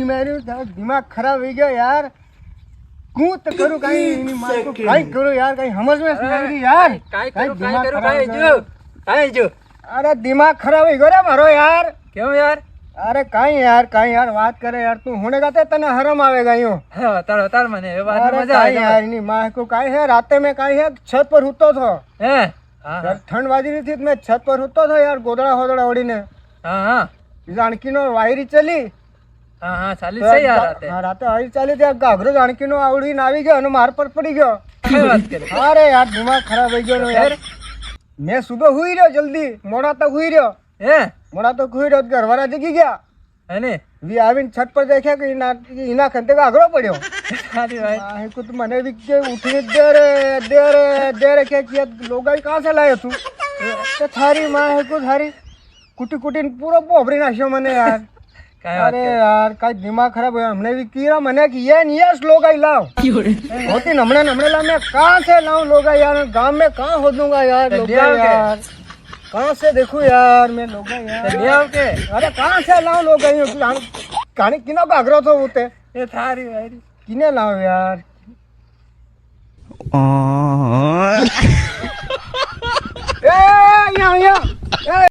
માર્યું દિમાગ ખરાબ થઈ ગયો યાર હું તો કરું કઈ કરું યાર કઈ સમજ में नहीं आई यार કાઈ જો अरे दिमाग खराब हो गयो रे मारो यार કેમ યાર अरे कहीं यार बात करे यार तू होने का तने हरम आवेगा यूं તાર મને એ વાત अरे મજા कहीं यार नहीं माँ को कहीं है राते में कहीं है छत पर हुतो था હે यार ठंड बाजी रही थी तो मैं छत पर हुतो था यार गोदड़ा होदड़ा ओढ़ी ने હા जानकी नो वायरी चली હા ચાલી છે યાર રાતે हाँ राते वायरी चली थी घाघरो जानकी नो आवड़ी ने આવી ગયો અને માર પર પડી ગયો કઈ વાત કરે अरे यार दिमाग खराब हो गयो यार मैं सुबह हुई रहो जल्दी मोड़ा तक हुई रहो હે मोड़ा तक हुई रहो घरवाला जगी गया હે ને वी आवीन छत पर देख्या कि इना खंते का आगरो पड़्यो સારી વાત आहे कुछ मने भी के उठने दे रे क्या किया लोग कहां से लायो तू तो थारी मां है को थारी कुटी कुटी पूरा पोभरी नाश्यो मने यार કઈ વાત अरे यार का दिमाग खराब है हमने भी कीरा मने कि ये नहीं है लोग आई लाओ होती हमने ला मैं कहां से लाऊं लोग यार गांव में कहां हो दूंगा यार लोग यार कहां से देखूं यार मैं लोग यार ले આવ કે अरे कहां से लाऊं लोग कहानी किनो का आग्रह तो होते એ થારી વાત किने लाओ यार ए यहाँ